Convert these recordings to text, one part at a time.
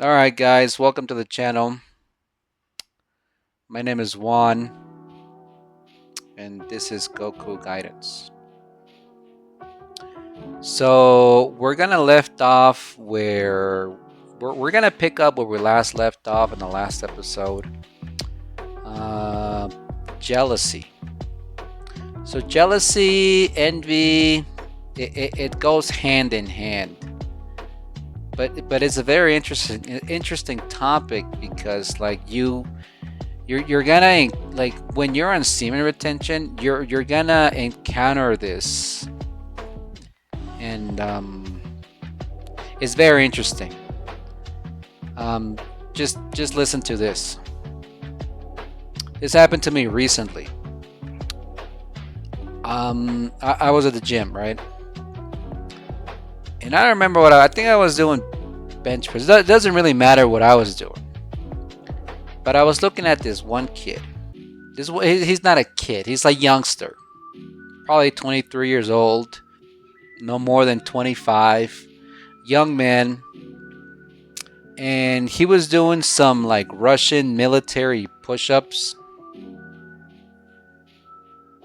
All right, guys, welcome to the channel. My name is Juan, and this is Goku Guidance. So we're gonna left off where we're gonna pick up where we last left off in the last episode. Uh, Jealousy. So jealousy, envy, it goes hand in hand. But it's a very interesting topic because you're gonna like when you're on semen retention, you're gonna encounter this, and it's very interesting. Um, just listen to this. This happened to me recently. I was at the gym, right? And I remember I think I was doing bench press. It doesn't really matter what I was doing, but I was looking at this one kid. He's not a kid. He's a youngster, probably 23 years old, no more than 25, young man, and he was doing some like Russian military push-ups,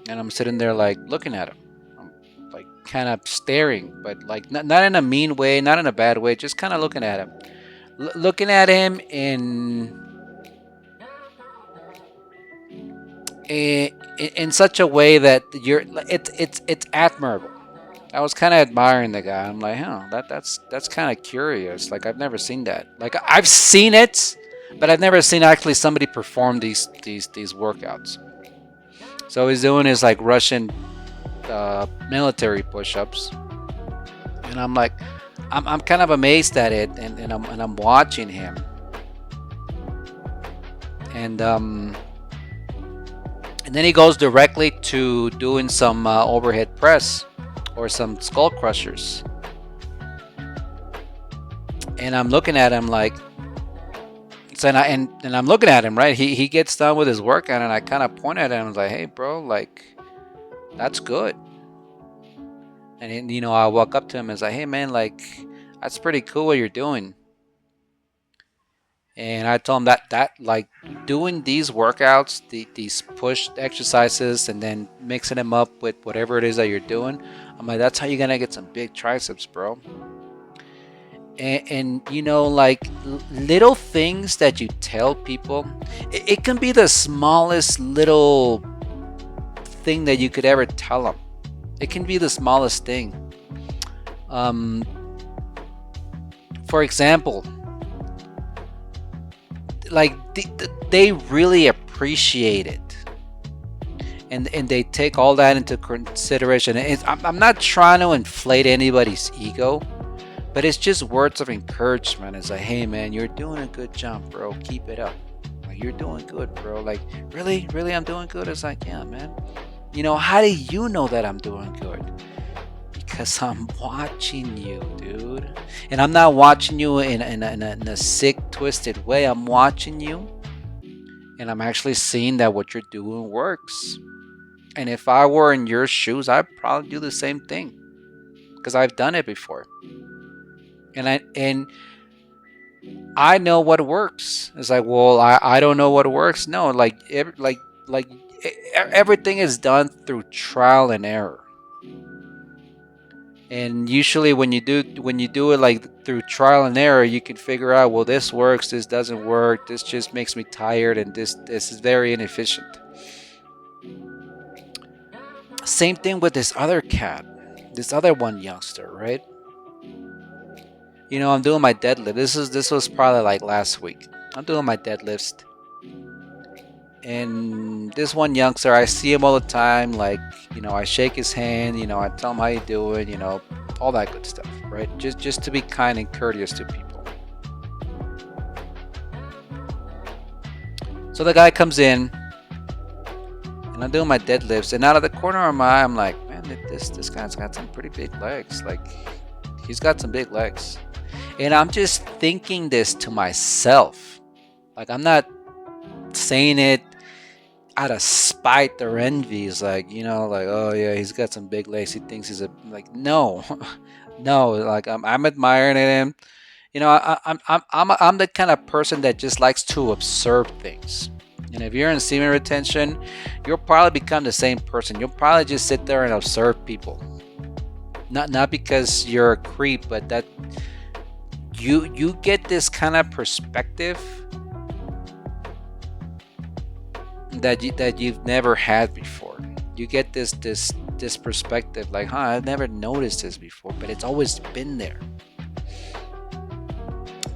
and I'm sitting there like looking at him. I'm like kind of staring, but like not in a mean way, not in a bad way, just kind of looking at him. Looking at him in such a way that it's admirable. I was kind of admiring the guy. I'm like, huh, that's kind of curious. Like I've never seen that. Like I've seen it, but I've never seen actually somebody perform these workouts. So he's doing his like Russian military push-ups, and I'm like, I'm kind of amazed at it, and I'm watching him, and and then he goes directly to doing some overhead press or some skull crushers, and I'm looking at him like, so and I'm looking at him, right. He gets done with his workout, and I kind of point at him. I was like, hey, bro, like that's good. And I walk up to him and say, hey, man, like that's pretty cool what you're doing. And I told him that like doing these workouts, these push exercises, and then mixing them up with whatever it is that you're doing. I'm like, that's how you're gonna get some big triceps, bro. And like little things that you tell people, it can be the smallest little thing that you could ever tell them. It can be the smallest thing. Um, for example, like they really appreciate it, and they take all that into consideration. I'm not trying to inflate anybody's ego, but it's just words of encouragement. It's like, hey, man, you're doing a good job, bro. Keep it up. Like, you're doing good, bro. Like, really, I'm doing good. It's like, yeah, man. How do you know that I'm doing good? Because I'm watching you, dude. And I'm not watching you in a sick, twisted way. I'm watching you, and I'm actually seeing that what you're doing works. And if I were in your shoes, I'd probably do the same thing because I've done it before. And I know what works. It's like, well, I don't know what works. No, everything is done through trial and error. And usually when you do it like through trial and error, you can figure out, well, this works, this doesn't work, this just makes me tired, and this is very inefficient. Same thing with this other cat, this other one youngster, right? I'm doing my deadlift. This was probably like last week. I'm doing my deadlifts, and this one youngster, I see him all the time. Like, I shake his hand. I tell him how you doing. All that good stuff, right? Just to be kind and courteous to people. So the guy comes in, and I'm doing my deadlifts, and out of the corner of my eye, I'm like, man, this guy's got some pretty big legs. Like, he's got some big legs, and I'm just thinking this to myself. Like, I'm not saying it out of spite or envy. Is like, like, oh yeah, he's got some big legs. He thinks he's a like, no, no. Like, I'm admiring him. I'm the kind of person that just likes to observe things. And if you're in semen retention, you'll probably become the same person. You'll probably just sit there and observe people. Not because you're a creep, but that you get this kind of perspective that you've never had before. You get this perspective like, huh, I've never noticed this before, but it's always been there.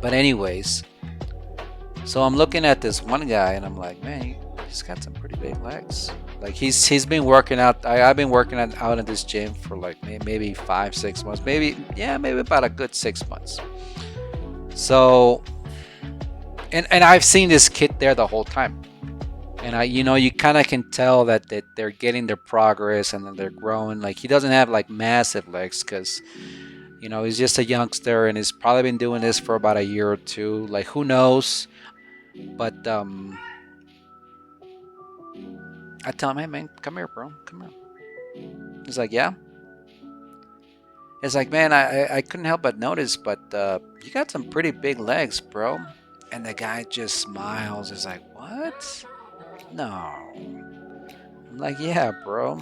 But anyways, so I'm looking at this one guy and I'm like, man, he's got some pretty big legs. Like he's been working out. I've been working out at this gym for like maybe 5 6 months, maybe about a good 6 months. So and I've seen this kid there the whole time. And you kind of can tell that they're getting their progress and that they're growing. Like he doesn't have like massive legs because he's just a youngster and he's probably been doing this for about a year or two. Like who knows? But I tell him, hey man, come here, bro, come here. He's like, yeah. It's like, man, I couldn't help but notice, but you got some pretty big legs, bro. And the guy just smiles. He's like, what? No. I'm like, yeah, bro.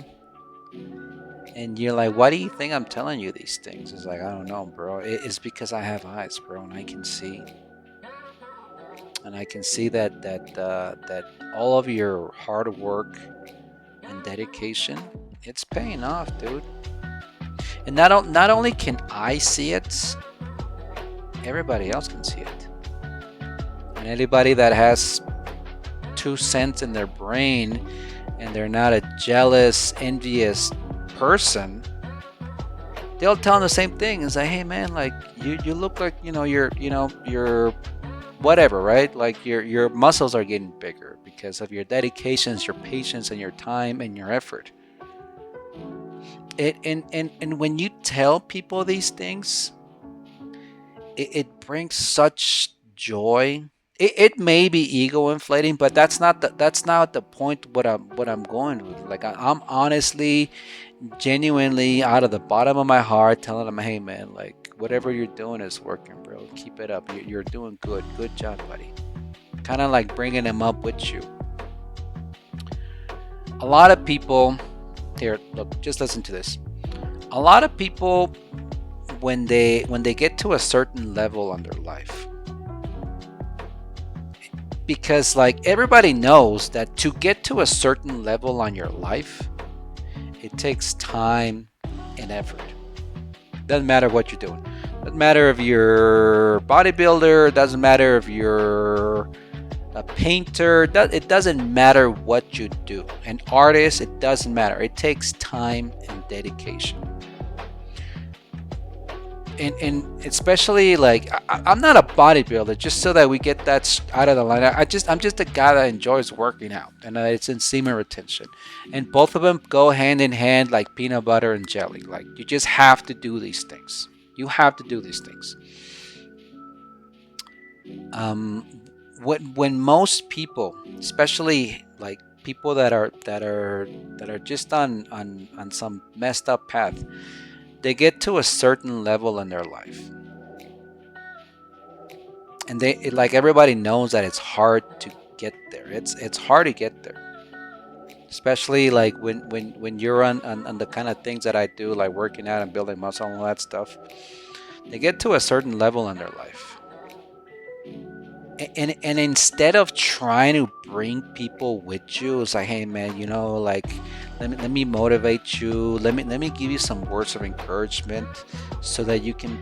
And you're like, why do you think I'm telling you these things? It's like, I don't know, bro. It's because I have eyes, bro, and I can see. And I can see that all of your hard work and dedication, it's paying off, dude. And not only can I see it, everybody else can see it. And anybody that has 2 cents in their brain and they're not a jealous, envious person, they'll tell them the same thing. It's like, hey man, like you look like you're whatever, right? Like your muscles are getting bigger because of your dedications, your patience, and your time and your effort. And when you tell people these things, it brings such joy. It may be ego inflating, but that's not the point. What I'm going with. Like I'm honestly, genuinely, out of the bottom of my heart, telling them, hey man, like whatever you're doing is working, bro. Keep it up. You're doing good. Good job, buddy. Kind of like bringing them up with you. A lot of people here, look, just listen to this. A lot of people, when they get to a certain level on their life, because like everybody knows that to get to a certain level on your life, it takes time and effort. Doesn't matter what you're doing. Doesn't matter if you're a bodybuilder. Doesn't matter if you're a painter. It doesn't matter what you do. An artist, it doesn't matter. It takes time and dedication. And especially like I'm not a bodybuilder, just so that we get that out of the line. I'm just a guy that enjoys working out, and it's in semen retention, and both of them go hand in hand like peanut butter and jelly. Like you just have to do these things. You have to do these things. Um, when most people, especially like people that are just on some messed up path, they get to a certain level in their life, and like everybody knows that it's hard to get there. It's hard to get there, especially like when you're on the kind of things that I do, like working out and building muscle and all that stuff. They get to a certain level in their life, and instead of trying to bring people with you, it's like, hey man, like let me motivate you, let me give you some words of encouragement so that you can,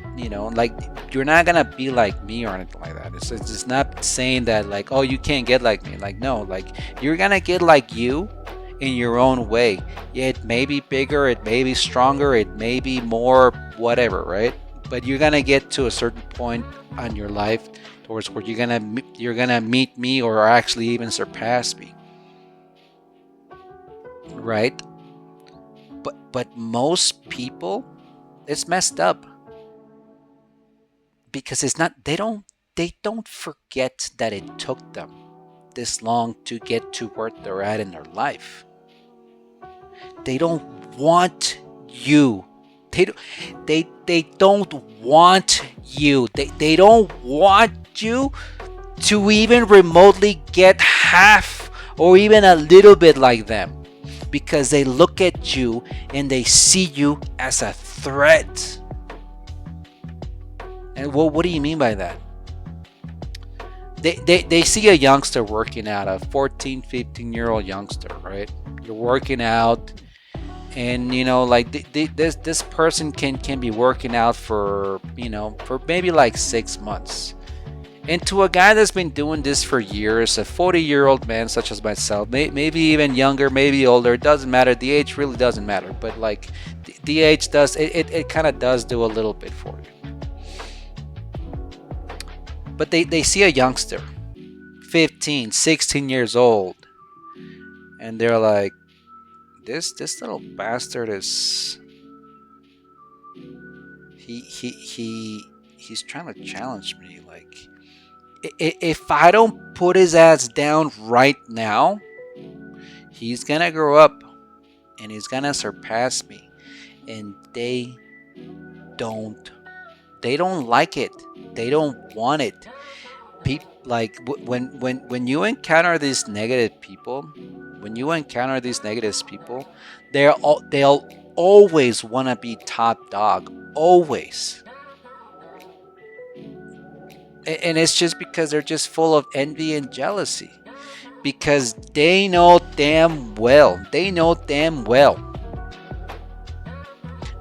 like, you're not gonna be like me or anything like that. It's not saying that like, oh, you can't get like me. Like, no, like you're gonna get like you in your own way. Yeah, it may be bigger, it may be stronger, it may be more whatever, right? But you're gonna get to a certain point on your life towards where you're gonna meet me or actually even surpass me, right? But most people, it's messed up because it's not. They don't forget that it took them this long to get to where they're at in their life. They don't want you They they don't want you. They don't want you to even remotely get half or even a little bit like them, because they look at you and they see you as a threat. And what do you mean by that? They see a youngster working out, a 14, 15-year-old youngster, right? You're working out, and like this person can be working out for for maybe like 6 months. And to a guy that's been doing this for years, a 40-year-old man such as myself, maybe even younger, maybe older, it doesn't matter. The age really doesn't matter. But like the age does, it kind of does do a little bit for you. But they see a youngster, 15, 16 years old, and they're like, this little bastard is he's trying to challenge me. Like, if I don't put his ass down right now, he's gonna grow up and he's gonna surpass me. And don't they don't like it. They don't want it. Like when you encounter these negative people, they'll always want to be top dog, always. And it's just because they're just full of envy and jealousy, because they know damn well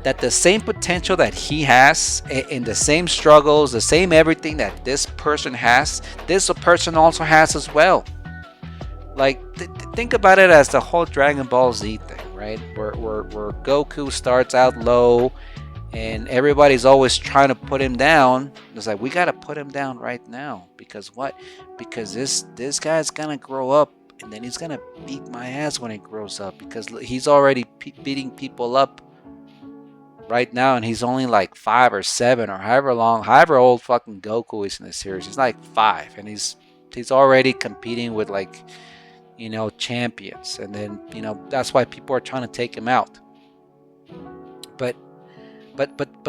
that the same potential that he has, in the same struggles, the same everything that this person has, this person also has as well. Like, think about it as the whole Dragon Ball Z thing, right? Where Goku starts out low and everybody's always trying to put him down. It's like, we got to put him down right now. Because what? Because this guy's going to grow up, and then he's going to beat my ass when he grows up, because he's already beating people up right now, and he's only like 5 or 7 or however old fucking Goku is in the series. He's like 5, and he's already competing with like champions, and then that's why people are trying to take him out. But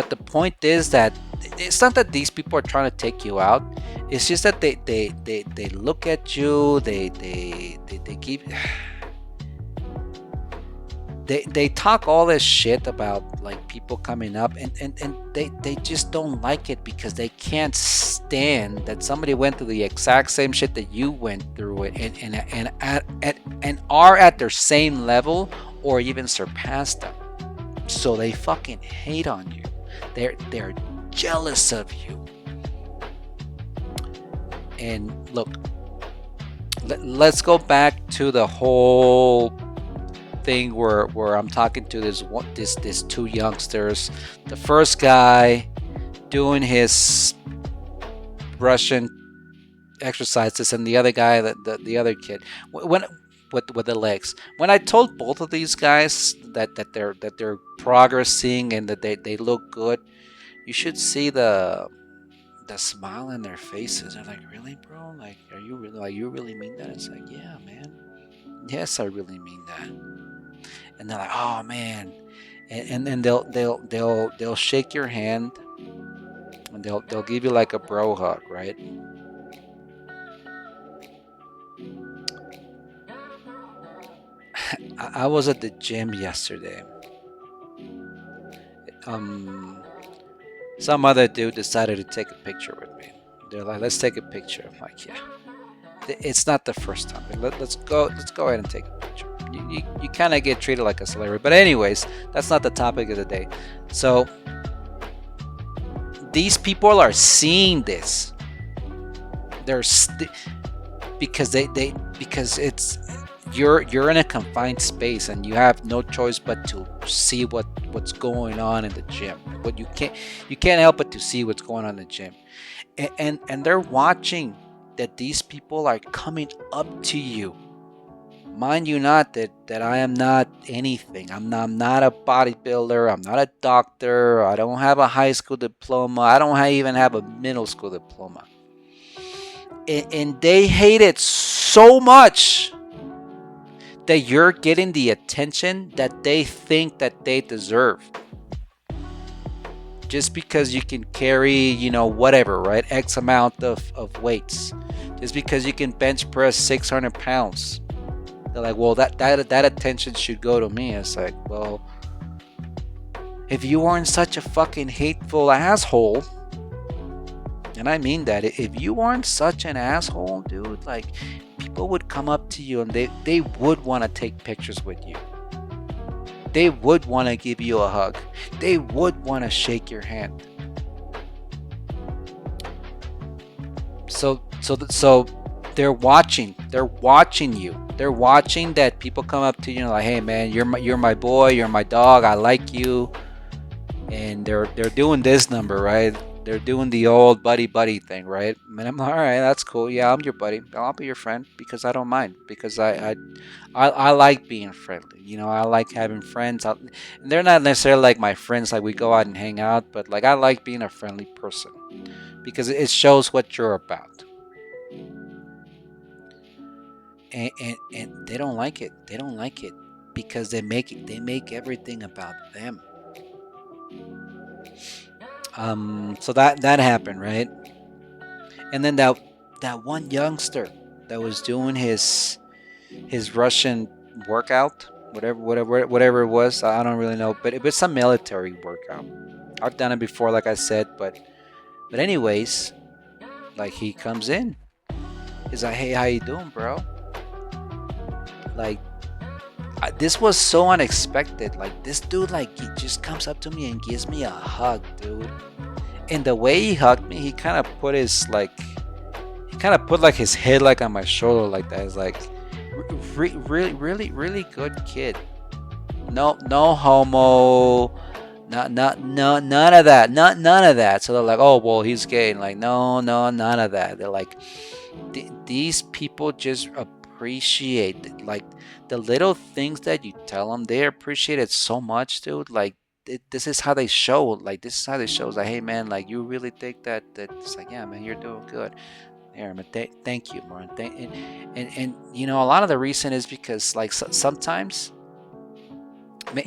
the point is that it's not that these people are trying to take you out. It's just that they look at you, they keep they talk all this shit about like people coming up, and they just don't like it, because they can't stand that somebody went through the exact same shit that you went through it, and are at their same level or even surpass them. So they fucking hate on you. They're jealous of you. And look, let's go back to the whole thing where I'm talking to this two youngsters. The first guy doing his Russian exercises, and the other guy, the other kid, when with the legs. When I told both of these guys that they're progressing and that they look good, you should see the smile in their faces. They're like, really, bro? Like, are you really, like, you really mean that? It's like, yeah, man. Yes, I really mean that. And they're like, oh man. And then they'll shake your hand, and they'll give you like a bro hug, right? I was at the gym yesterday. Some other dude decided to take a picture with me. They're like, let's take a picture. I'm like, yeah. It's not the first time. Let's go ahead and take a picture. You kind of get treated like a celebrity. But anyways, that's not the topic of the day. So these people are seeing this. They're because it's you're in a confined space, and you have no choice but to see what's going on in the gym. But you can't help but to see what's going on in the gym, and they're watching that these people are coming up to you. Mind you, not that I am not anything. I'm not a bodybuilder. I'm not a doctor. I don't have a high school diploma. I don't even have a middle school diploma. And they hate it so much that you're getting the attention that they think that they deserve. just because you can carry, whatever, right? X amount of weights. Just because you can bench press 600 pounds. They're like, well, that attention should go to me. It's like, well, if you weren't such a fucking hateful asshole, and I mean that, if you weren't such an asshole, dude, like, people would come up to you and they would want to take pictures with you. They would want to give you a hug. They would want to shake your hand. So they're watching. They're watching you. They're watching that people come up to you and like, hey man, you're my boy, you're my dog, I like you. And they're doing this number, right? They're doing the old buddy thing, right? And I'm like, all right, that's cool. Yeah, I'm your buddy. I'll be your friend because I don't mind. Because I like being friendly. I like having friends. And they're not necessarily like my friends, like we go out and hang out, but like I like being a friendly person because it shows what you're about. And they don't like it. They don't like it because they make everything about them. So that happened, right? And then that one youngster that was doing his Russian workout, whatever it was, I don't really know, but it was some military workout. I've done it before, like I said, but anyways, like he comes in, he's like, hey, how you doing, bro? Like, this was so unexpected. Like, this dude, like, he just comes up to me and gives me a hug, dude. And the way he hugged me, he kind of put like his head like on my shoulder like that. It's like, really, really, really good kid. No homo, none of that, none of that. So they're like, oh well, he's gay. And like, no, none of that. They're like, these people just appreciate it. Like the little things that you tell them, they appreciate it so much, dude. Like this is how they show. Like this is how they show. It's like, hey man, like you really think that it's like, yeah man, you're doing good. There, man. Thank you, man. And a lot of the reason is because like sometimes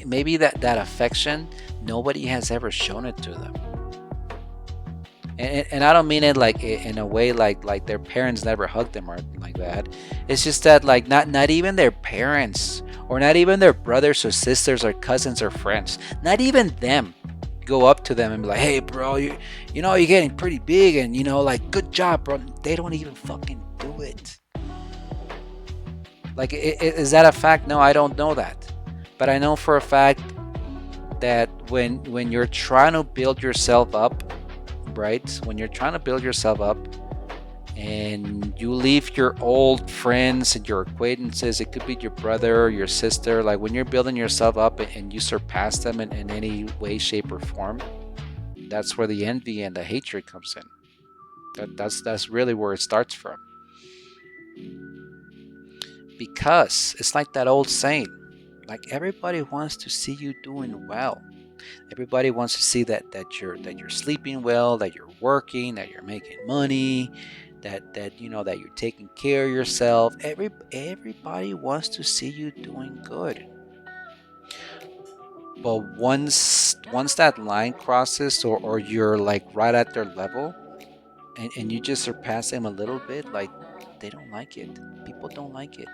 maybe that affection nobody has ever shown it to them. And I don't mean it like in a way like their parents never hugged them or like that. It's just that like not even their parents or not even their brothers or sisters or cousins or friends, not even them go up to them and be like, hey bro, you're getting pretty big and like good job, bro. They don't even fucking do it. Like is that a fact? No, I don't know that, but I know for a fact that when you're trying to build yourself up, right? When you're trying to build yourself up and you leave your old friends and your acquaintances, it could be your brother or your sister, like when you're building yourself up and you surpass them in any way, shape, or form, that's where the envy and the hatred comes in. That's really where it starts from. Because it's like that old saying, like everybody wants to see you doing well. Everybody wants to see that you're sleeping well, that you're working, that you're making money, that you're taking care of yourself. Everybody wants to see you doing good. But once that line crosses or you're like right at their level and you just surpass them a little bit, like they don't like it. People don't like it.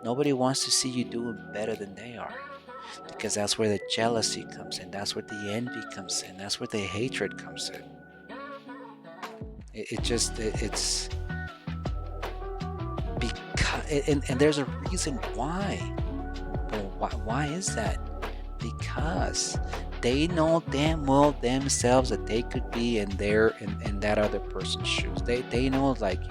Nobody wants to see you doing better than they are. Because that's where the jealousy comes in. That's where the envy comes in. That's where the hatred comes in. It's because, and there's a reason why. Well, why is that? Because they know damn well themselves that they could be in that other person's shoes. They know like,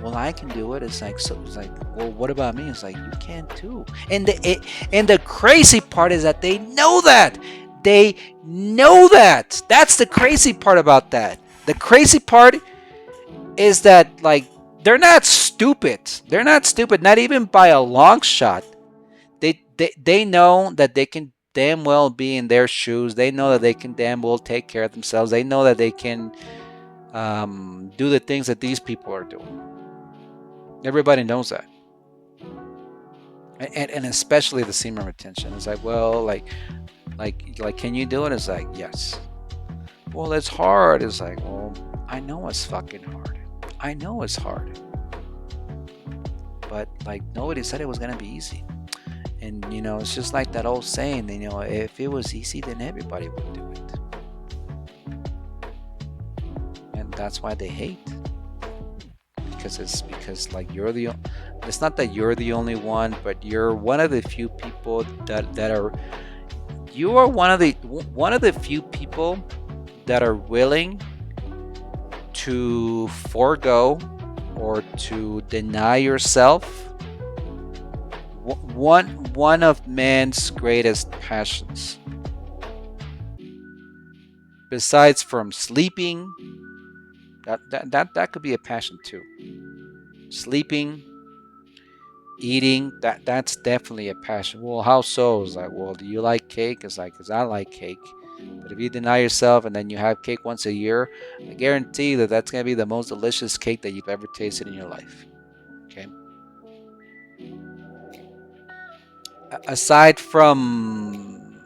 well, I can do it. It's like, so it's like, well, what about me? It's like, you can too. And the crazy part is that they know that. They know that. That's the crazy part about that. The crazy part is that like they're not stupid. They're not stupid, not even by a long shot. They know that they can damn well be in their shoes. They know that they can damn well take care of themselves. They know that they can do the things that these people are doing. Everybody knows that. And especially the semen retention. It's like, well, like can you do it? It's like, yes. well, it's hard. It's like, well, I know it's fucking hard. I know it's hard. But like nobody said it was gonna be easy. And it's just like that old saying, if it was easy, then everybody would do it. And that's why they hate. Because like it's not that you're the only one, but you're one of the few people that are you are one of the few people that are willing to forego or to deny yourself one of man's greatest passions. Besides from sleeping, that could be a passion too. Sleeping, eating, that's definitely a passion. Well, how so? It's like, well, do you like cake? It's like, because I like cake. But if you deny yourself and then you have cake once a year, I guarantee that that's going to be the most delicious cake that you've ever tasted in your life. Okay. Aside from,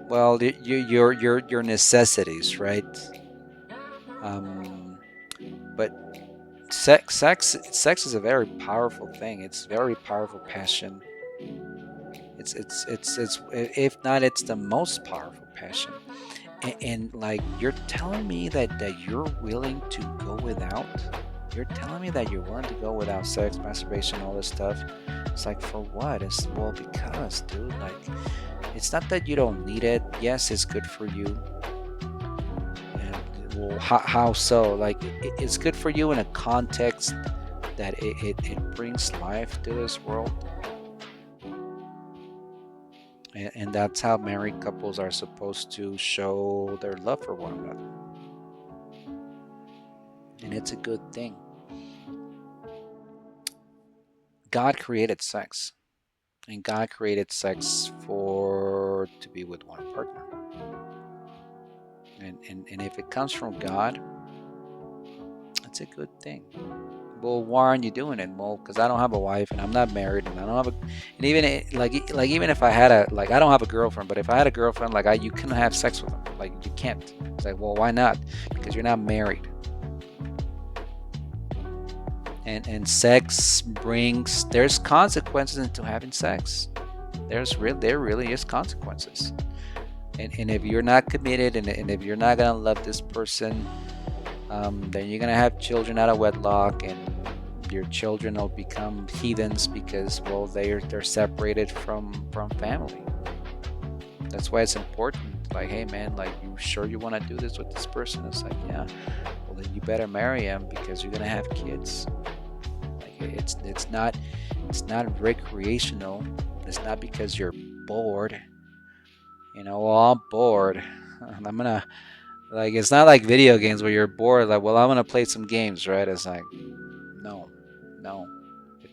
well, your necessities, right? Um, but sex is a very powerful thing. It's a very powerful passion. It's if not, it's the most powerful passion. And like you're telling me that you're willing to go without. You're telling me that you're willing to go without sex, masturbation, all this stuff. It's like, for what? It's, well, because, dude, like, it's not that you don't need it. Yes, it's good for you. And, well, how so? Like, it's good for you in a context that it brings life to this world. And that's how married couples are supposed to show their love for one another. And it's a good thing. God created sex. And God created sex to be with one partner. And if it comes from God, it's a good thing. Well, why aren't you doing it? Well, because I don't have a wife and I'm not married and I don't have and even like even if I had I don't have a girlfriend, but if I had a girlfriend, you couldn't have sex with them. Like, you can't. It's like, well, why not? Because you're not married. And sex there's consequences into having sex. There really is consequences. And if you're not committed and if you're not gonna love this person, then you're gonna have children out of wedlock, and your children will become heathens because, well, they're separated from family. That's why it's important. Like, hey man, like, you sure you want to do this with this person? It's like, yeah. Well, then you better marry him because you're gonna have kids. Like, it's not recreational. It's not because you're bored. Well, I'm bored. I'm gonna, like, it's not like video games where you're bored. Like, well, I'm gonna play some games, right? It's like, no.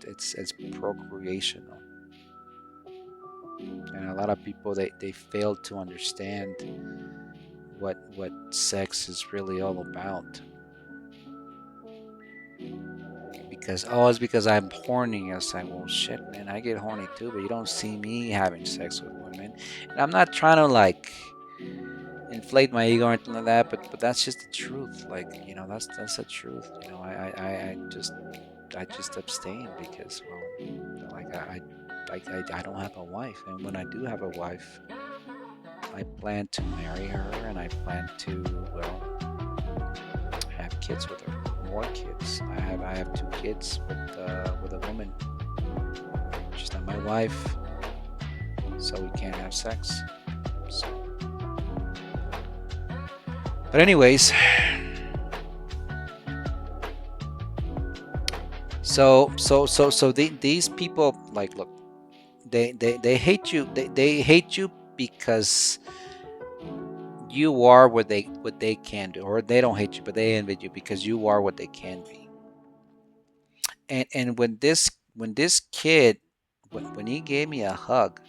It's procreational. And a lot of people, they fail to understand what sex is really all about. Because, oh, it's because I'm horny. It's like, well, shit, man, I get horny too, but you don't see me having sex with women. And I'm not trying to, like, inflate my ego or anything like that, but that's just the truth. Like, that's the truth. I just abstain because, well, like, I don't have a wife, and when I do have a wife, I plan to marry her, and I plan to, well, have kids with her, more kids. I have 2 kids with a woman. She's not my wife, so we can't have sex. So, but anyways, these people, like, look, they hate you. They hate you because you are what they can do, or they don't hate you, but they envy you because you are what they can be. And when this kid, when he gave me a hug,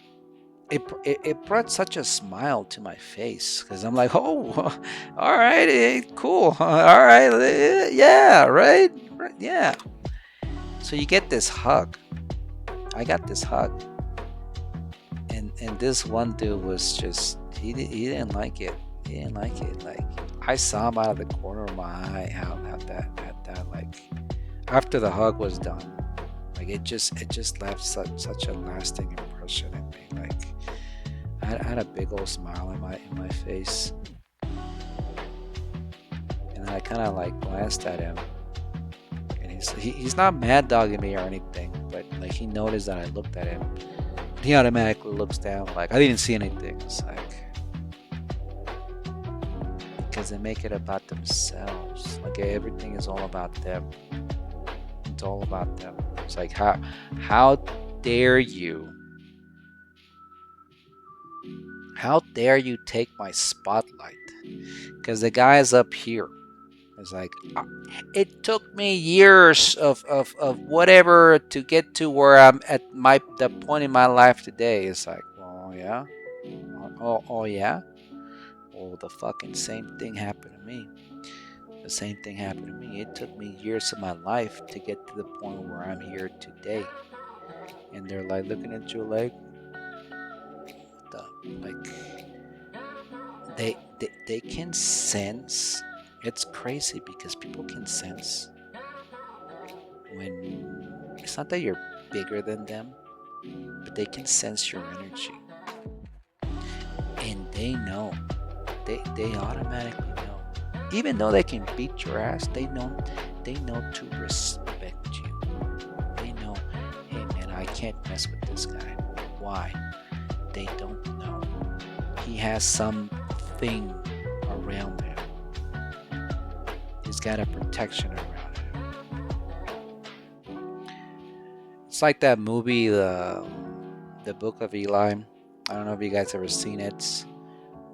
it brought such a smile to my face, because I'm like, oh, all right, cool, all right, yeah, right, yeah. So you get this hug. I got this hug, and this one dude was just, he didn't like it. He didn't like it. Like I saw him out of the corner of my eye. How that like after the hug was done, like it just left such a lasting impression in me. Like I had a big old smile in my face, and then I kind of like glanced at him, and he's not mad dogging me or anything, but like he noticed that I looked at him. He automatically looks down like I didn't see anything. It's like because they make it about themselves. Like everything is all about them. It's all about them. It's like how dare you? How dare you take my spotlight? Because the guy is up here. It's like it took me years of whatever to get to where I'm at the point in my life today. It's like, well, yeah, oh yeah. Well, the fucking same thing happened to me. The same thing happened to me. It took me years of my life to get to the point where I'm here today. And they're like looking at you like, what the, like they can sense. It's crazy because people can sense when it's not that you're bigger than them, but they can sense your energy, and they know. They automatically know. Even though they can beat your ass, they know to respect you. They know, hey man, I can't mess with this guy. Why? They don't know. He has something around him. He's got a protection around him. It's like that movie, the Book of Eli. I don't know if you guys ever seen it,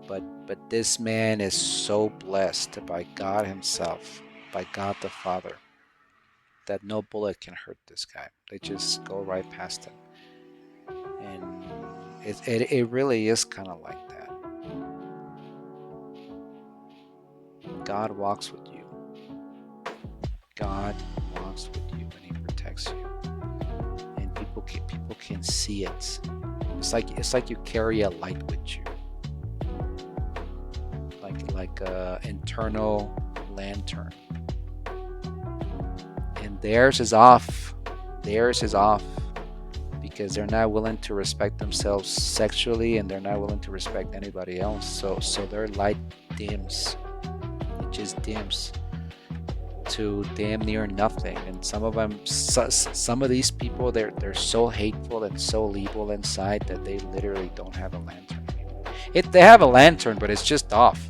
but this man is so blessed by God Himself, by God the Father, that no bullet can hurt this guy. They just go right past him, and it really is kind of like that. God walks with you. God walks with you, and He protects you, and people can see it. It's like you carry a light with you, like a internal lantern, and theirs is off. Theirs is off because they're not willing to respect themselves sexually, and they're not willing to respect anybody else. So their light dims. It just dims to damn near nothing. And some of them, some of these people, they're so hateful and so evil inside that they literally don't have a lantern anymore. They have a lantern, but it's just off.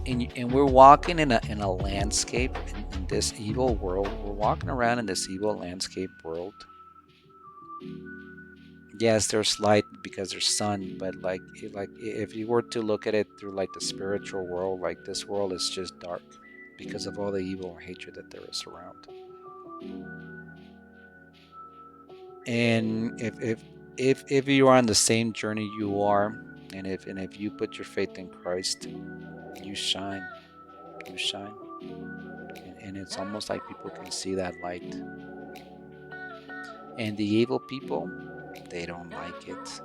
And we're walking in a landscape in this evil world. We're walking around in this evil landscape world. Yes, there's light because there's sun, but like if you were to look at it through like the spiritual world, like this world is just dark because of all the evil and hatred that there is around. And if you are on the same journey you are, and if you put your faith in Christ, you shine. You shine. And it's almost like people can see that light. And the evil people, they don't like it.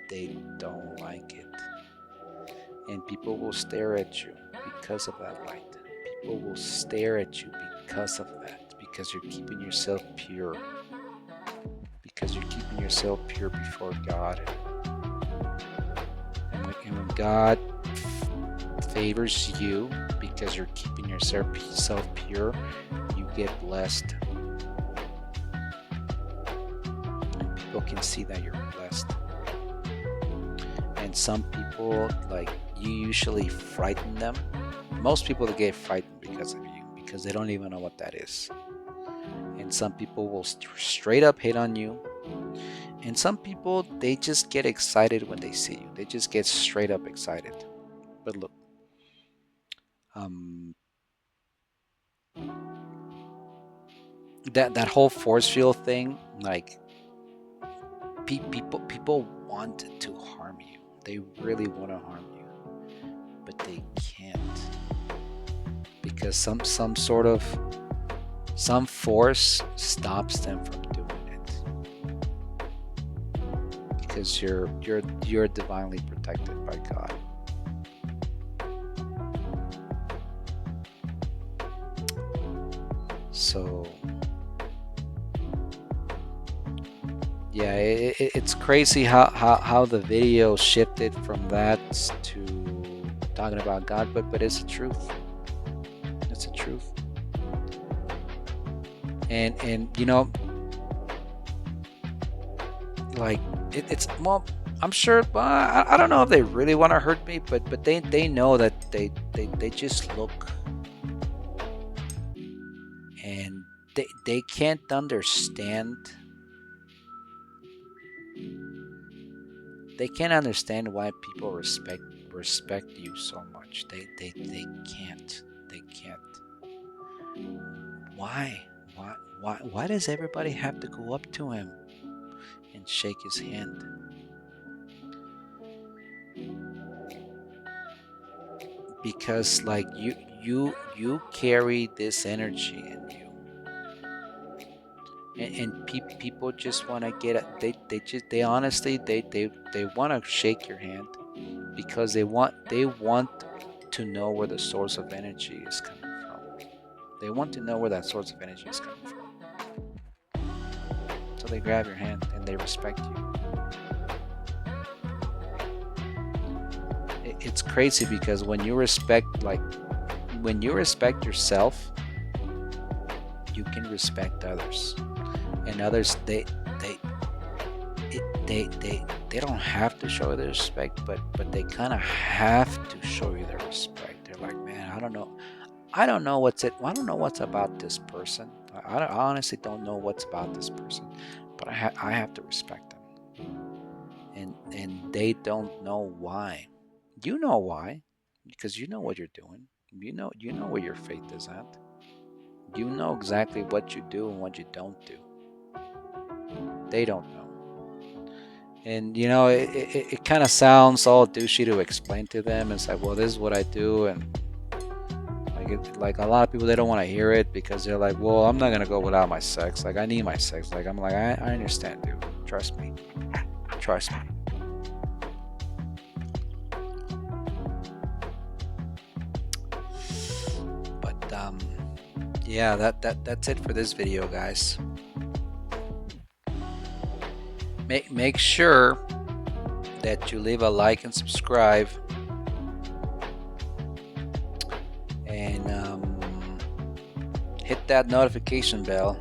They don't like it. And people will stare at you because of that light. People will stare at you because of that. Because you're keeping yourself pure. Because you're keeping yourself pure before God. And when God favors you because you're keeping yourself pure, you get blessed. And people can see that you're blessed. And some people, like, you usually frighten them. Most people get frightened because of you, because they don't even know what that is. And some people will straight up hit on you. And some people, they just get excited when they see you. They just get straight up excited. But look, that whole force field thing, like people want to harm you. They really want to harm you, but they can't because some force stops them from doing it. because you're divinely protected by God. So yeah, it's crazy how the video shifted from that to talking about God, but it's the truth. It's the truth. And you know, like it's well, I'm sure. Well, I don't know if they really want to hurt me, but they know that they just look, and they can't understand. They can't understand why people respect you so much. They can't. They can't. Why? Why does everybody have to go up to him and shake his hand? Because like you carry this energy in you, and people just want to get it. They honestly they want to shake your hand because they want to know where the source of energy is coming from. They want to know where that source of energy is coming from. So they grab your hand and they respect you. It's crazy because when you respect yourself, you can respect others. And others they they don't have to show you their respect, but they kind of have to show you their respect. They're like, man, I don't know what's about this person. I honestly don't know what's about this person, but I have to respect them. And they don't know why. You know why, because you know what you're doing. You know where your faith is at. You know exactly what you do and what you don't do. They don't know. And you know, it kind of sounds all douchey to explain to them. It's like, well, this is what I do, and like a lot of people, they don't want to hear it because they're like, well, I'm not gonna go without my sex. Like I need my sex. Like I'm like, I understand, dude. Trust me. Trust me. But yeah, that's it for this video, guys. Make sure that you leave a like and subscribe, and hit that notification bell.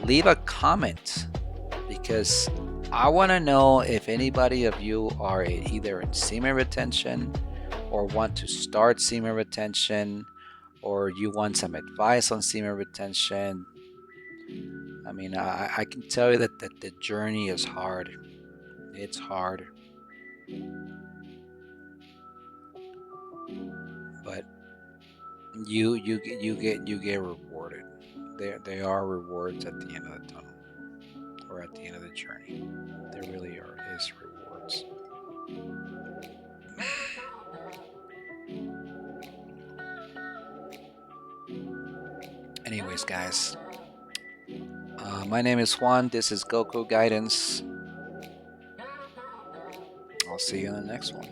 Leave a comment because I want to know if anybody of you are either in semen retention or want to start semen retention, or you want some advice on semen retention. I mean, I can tell you that the journey is hard. It's hard, but you get rewarded. There are rewards at the end of the tunnel, or at the end of the journey. There really is rewards. Anyways, guys, my name is Juan. This is Goku Guidance. I'll see you in the next one.